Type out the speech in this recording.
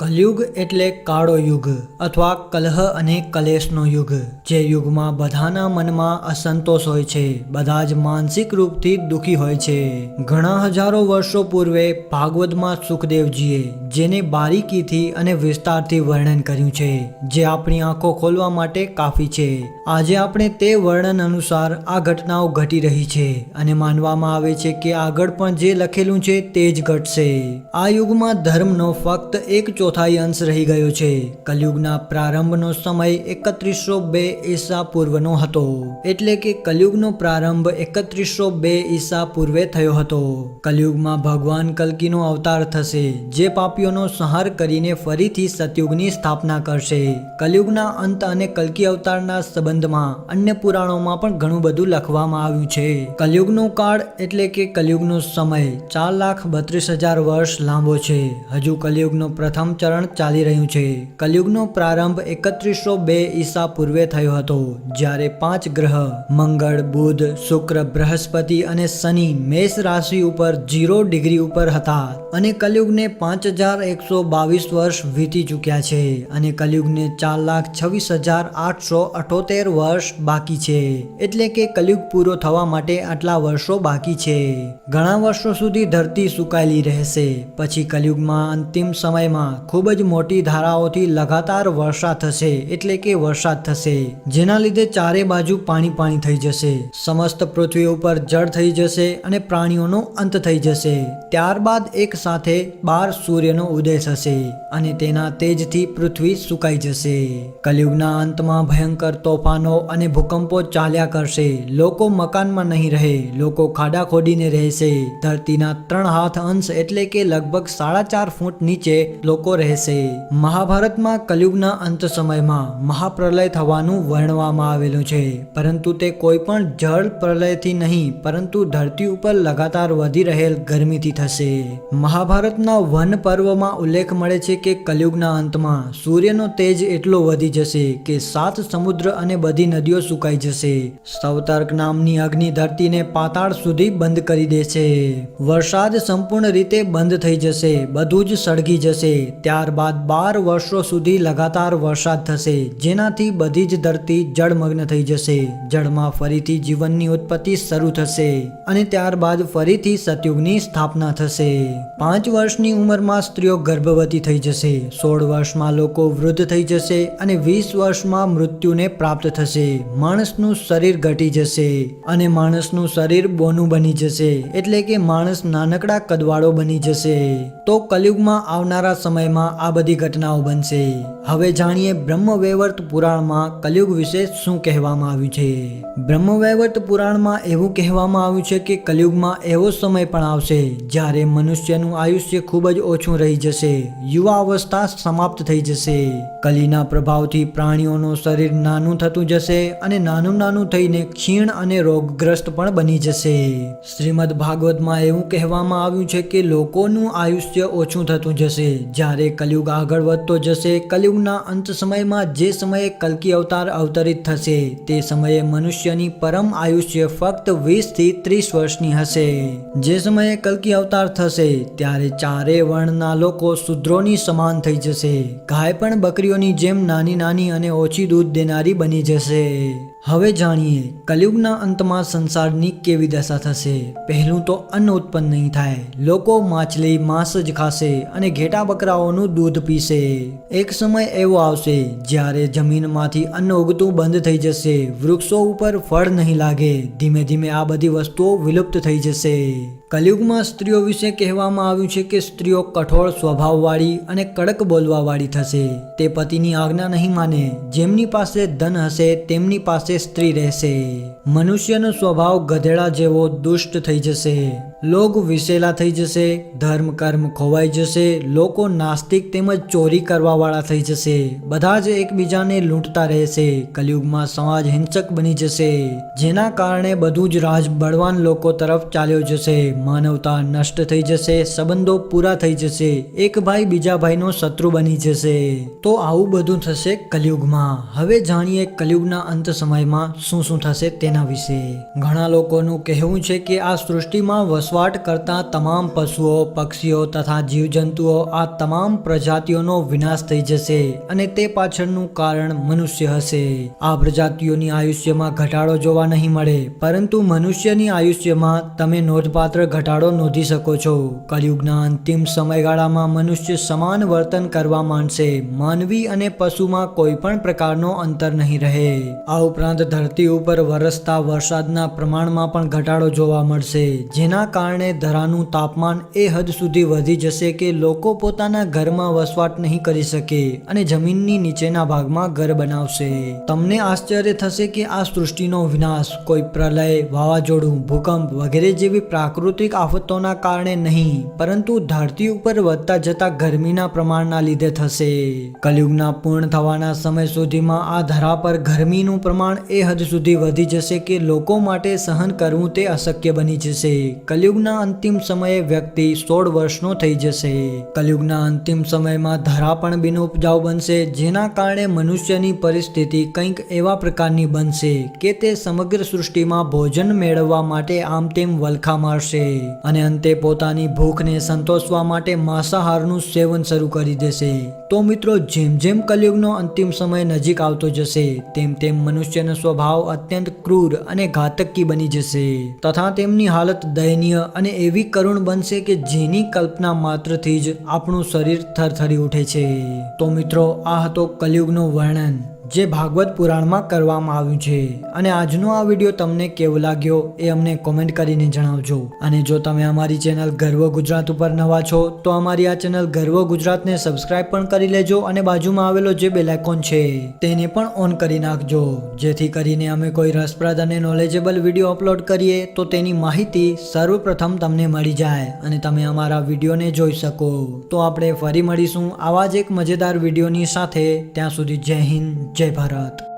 કલયુગ એટલે કાળો યુગ અથવા કલહ અને કલેશનો યુગ, જે યુગમાં બધાના મનમાં અસંતોષ હોય છે, બધા જ માનસિક રૂપથી દુઃખી હોય છે. ઘણા હજારો વર્ષો પૂર્વે ભાગવતમાં સુખદેવજીએ જેને બારીકીથી અને વિસ્તારથી વર્ણન કર્યું છે, જે આપણી આંખો ખોલવા માટે કાફી છે. આજે આપણે તે વર્ણન અનુસાર આ ઘટનાઓ ઘટી રહી છે અને માનવામાં આવે છે કે આગળ પણ જે લખેલું છે તે જ ઘટશે. આ યુગમાં ધર્મનો ફક્ત એક ચોથાઈ અંશ રહી ગયો છે. કલયુગના પ્રારંભનો સમય 3102 ઈસા પૂર્વનો હતો, એટલે કે કલયુગનો પ્રારંભ 3102 ઈસા પૂર્વે થયો હતો. કલયુગમાં ભગવાન કલ્કીનો અવતાર થશે, જે પાપીઓનો સંહાર કરીને ફરીથી સતયુગની સ્થાપના કરશે. કલયુગના અંત અને કલ્કી અવતારના સંબંધમાં અન્ય પુરાણોમાં પણ ઘણું બધું લખવામાં આવ્યું છે. કલયુગનો કાળ એટલે કે કલયુગનો સમય 4,32,000 વર્ષ લાંબો છે. હજુ કલયુગનો પ્રથમ ચરણ ચાલી રહ્યું છે. કલયુગનો પ્રારંભ 3102 ઈસા પૂર્વે થયો હતો, જ્યારે 5 ગ્રહ મંગળ, બુધ, શુક્ર, બૃહસ્પતિ અને શનિ મેષ રાશિ ઉપર 0 ડિગ્રી ઉપર હતા. અને કલયુગને 5122 વર્ષ વીતી ચૂક્યા છે અને કલયુગને 4,26,878 વર્ષ બાકી છે. એટલે કે કલયુગ પૂરો થવા માટે આટલા વર્ષો બાકી છે. ઘણા વર્ષો સુધી ધરતી સુકાયેલી રહેશે. પછી કલયુગમાં અંતિમ સમયમાં ખૂબ જ મોટી ધારાઓથી લગાતાર વર્ષા થશે, એટલે કે વરસાદ થશે, જેના લીધે ચારે બાજુ પાણી થઈ જશે. સમસ્ત પૃથ્વી ઉપર જળ થઈ જશે અને પ્રાણીઓનો અંત થઈ જશે. ત્યારબાદ એક સાથે 12 સૂર્યનો ઉદય થશે અને તેના તેજથી પૃથ્વી સુકાઈ જશે. કલયુગના અંતમાં ભયંકર તોફાનો અને ભૂકંપો ચાલ્યા કરશે. લોકો મકાનમાં નહીં રહે, લોકો ખાડા ખોદીને રહેશે. ધરતીના 3 હાથ અંશ એટલે કે લગભગ 4.5 ફૂટ નીચે લોકો રહેશે. મહાભારતમાં કલયુગના અંત સમયમાં મહાપ્રલય થવાનું વર્ણવવામાં આવેલું છે, પરંતુ તે કોઈ પણ જળ પ્રલયથી નહીં, પરંતુ ધરતી ઉપર લગાતાર વધી રહેલ ગરમીથી થશે. મહાભારતના વન પર્વમાં ઉલ્લેખ મળે છે કે કલયુગના અંતમાં સૂર્યનો તેજ એટલો વધી જશે કે 7 સમુદ્ર અને બધી નદીઓ સુકાઈ જશે. સૌતર્ક નામની અગ્નિ ધરતીને પાતાળ સુધી બંધ કરી દેશે. વરસાદ સંપૂર્ણ રીતે બંધ થઈ જશે, બધું જ સળગી જશે. ત્યારબાદ 12 વર્ષો સુધી લગાતાર વરસાદ થશે, જેનાથી બધી જ ધરતી જળમગ્ન થઈ જશે. જળમાં ફરીથી જીવનની ઉત્પત્તિ શરૂ થશે અને ત્યારબાદ ફરીથી સતયુગની સ્થાપના થશે. 5 વર્ષની ઉંમરમાં સ્ત્રીઓ ગર્ભવતી થઈ જશે, 16 વર્ષમાં લોકો વૃદ્ધ થઈ જશે અને 20 વર્ષમાં મૃત્યુને પ્રાપ્ત થશે. માણસનું શરીર ઘટી જશે અને માણસનું શરીર બોનું બની જશે, એટલે કે માણસ નાનકડા કદવાળો બની જશે. તો કલયુગમાં આવનારા સમયમાં આ બધી ઘટનાઓ બનશે. હવે જાણીએ બ્રહ્મવૈવર્ત પુરાણમાં કલયુગ વિશે શું કહેવામાં આવ્યું છે. બ્રહ્મવૈવર્ત પુરાણમાં એવું કહેવામાં આવ્યું છે કે કલયુગમાં એવો સમય પણ આવશે જ્યારે મનુષ્યનું આયુષ્ય ખૂબ જ ઓછું રહી જશે. યુવા અવસ્થા સમાપ્ત થઈ જશે. કલીના પ્રભાવથી પ્રાણીઓનું શરીર નાનું થતું જશે અને નાનું થઈને ક્ષીણ અને રોગગ્રસ્ત પણ બની જશે. શ્રીમદ ભાગવતમાં એવું કહેવામાં આવ્યું છે કે લોકોનું આયુષ્ય ઓછું થતું જશે જ્યારે કલયુગ આગળ વધતો જશે. કલયુગના અંત સમયમાં જે સમયે કલ્કી અવતાર અવતરિત થશે, તે સમયે મનુષ્યની પરમ આયુષ્ય ફક્ત 20 થી 30 વર્ષની હશે. જે સમયે કલ્કી અવતાર થશે ત્યારે ચારે વર્ણના લોકો શૂદ્રોની સમાન થઈ જશે. ગાય પણ બકરીઓની જેમ નાની અને ઓછી દૂધ દેનારી બની જશે. હવે જાણીએ કલયુગના અંતમાં સંસારની કેવી દશા થશે. પહેલું તો અન્ન ઉત્પન્ન નહીં થાય. લોકો માછલી, માંસ જ ખાશે અને ઘેટા બકરાઓનું દૂધ પીશે. એક સમય એવો આવશે જ્યારે જમીનમાંથી અન્ન ઉગતું બંધ થઈ જશે. વૃક્ષો ઉપર ફળ નહીં લાગે. ધીમે આ બધી વસ્તુઓ વિલુપ્ત થઈ જશે. કલયુગમાં સ્ત્રીઓ વિશે કહેવામાં આવ્યું છે કે સ્ત્રીઓ કઠોળ સ્વભાવવાળી અને કડક બોલવાવાળી થશે. તે પતિની આજ્ઞા નહીં માને. જેમની પાસે ધન હશે તેમની પાસે સ્ત્રી રહેશે. મનુષ્યનો સ્વભાવ ગધેડા જેવો દુષ્ટ થઈ જશે. લોક વિશેલા થઈ જશે. ધર્મ કર્મ ખોવાઈ જશે. લોકો નાસ્તિક તેમજ ચોરી કરવા વાળા થઈ જશે. બધા જ એકબીજાને લૂંટતા રહેશે. કલયુગમાં સમાજ હિંસક બની જશે, જેના કારણે બધું જ રાજ બળવાન લોકો તરફ ચાલ્યો જશે. માનવતા નષ્ટ થઈ જશે, સંબંધો પૂરા થઈ જશે, એક ભાઈ બીજા ભાઈનો શત્રુ બની જશે. તો આવું બધું થશે કલયુગમાં. હવે જાણીએ કલયુગના અંત સમયમાં શું શું થશે તેના વિશે. ઘણા લોકોનું કહેવું છે કે આ સૃષ્ટિમાં વસવાટ કરતા તમામ પશુઓ, પક્ષીઓ તથા જીવજંતુઓ, આ તમામ પ્રજાતિઓનો વિનાશ થઈ જશે અને તે પાછળનું કારણ મનુષ્ય હશે. આ પ્રજાતિઓની આયુષ્યમાં ઘટાડો જોવા નહીં મળે, પરંતુ મનુષ્યની આયુષ્યમાં તમે નોંધપાત્ર ઘટાડો નોંધી શકો છો. કલયુગના અંતિમ સમયગાળામાં મનુષ્ય સમાન વર્તન કરવા માંડશે. માનવી અને પશુમાં કોઈ પણ પ્રકારનો અંતર નહીં રહે. આ ઉપરાંત ધરતી ઉપર વરસતા વરસાદના પ્રમાણમાં પણ ઘટાડો જોવા મળશે, જેના કારણે ધરાનું તાપમાન એ હદ સુધી વધી જશે કે લોકો પોતાના ઘરમાં વસવાટ નહીં કરી શકે અને જમીનની નીચેના ભાગમાં ઘર બનાવશે. તમને આશ્ચર્ય થશે કે આ સૃષ્ટિનો વિનાશ કોઈ પ્રલય, વાવાઝોડું, ભૂકંપ વગેરે જેવી પ્રાકૃતિક આફતોના કારણે નહીં, પરંતુ ધરતી ઉપર વધતા જતા ગરમીના પ્રમાણના લીધે થશે. કલયુગના પૂર્ણ થવાના સમય સુધીમાં આ ધરા પર ગરમીનું પ્રમાણ એ હદ સુધી વધી જશે કે લોકો માટે સહન કરવું તે અશક્ય બની જશે. કલયુગના અંતિમ સમયે વ્યક્તિ 16 વર્ષનો થઈ જશે. કલયુગના અંતિમ સમયમાં ધરા પણ બિનઉપજાઉ બનશે, જેના કારણે મનુષ્યની પરિસ્થિતિ કંઈક એવા પ્રકારની બનશે કે તે સમગ્ર સૃષ્ટિમાં ભોજન મેળવવા માટે આમ તેમ વલખા મારશે અને અંતે પોતાની ભૂખને સંતોષવા માટે માંસાહારનું સેવન શરૂ કરી દેશે. તો મિત્રો, જેમ જેમ કલયુગનો અંતિમ સમય નજીક આવતો જશે તેમ તેમ મનુષ્યનો સ્વભાવ અત્યંત ક્રૂર અને ઘાતકી બની જશે તથા તેમની હાલત દયનીય અને એવી કરુણ બનશે કે જેની કલ્પના માત્રથી જ આપણું શરીર થરથરી ઉઠે છે. તો મિત્રો, આ હતો કલયુગનું વર્ણન જે ભાગવત પુરાણમાં કરવામાં આવ્યું છે. અને આજનો આ વિડીયો તમને કેવો લાગ્યો એ અમને કોમેન્ટ કરીને જણાવજો. અને જો તમે અમારી ચેનલ ગર્વ ગુજરાત ઉપર નવા છો તો અમારી આ ચેનલ ગર્વ ગુજરાતને સબસ્ક્રાઇબ પણ કરી લેજો અને બાજુમાં આવેલો જે બેલ આઇકોન છે તેને પણ ઓન કરી નાખજો, જેથી કરીને અમે કોઈ રસપ્રદ અને નોલેજેબલ વિડીયો અપલોડ કરીએ તો તેની માહિતી સર્વપ્રથમ તમને મળી જાય અને તમે અમારા વિડીયોને જોઈ શકો. તો આપણે ફરી મળીશું આવા જ એક મજેદાર વિડીયોની સાથે. ત્યાં સુધી જય હિન્દ, જય ભારત.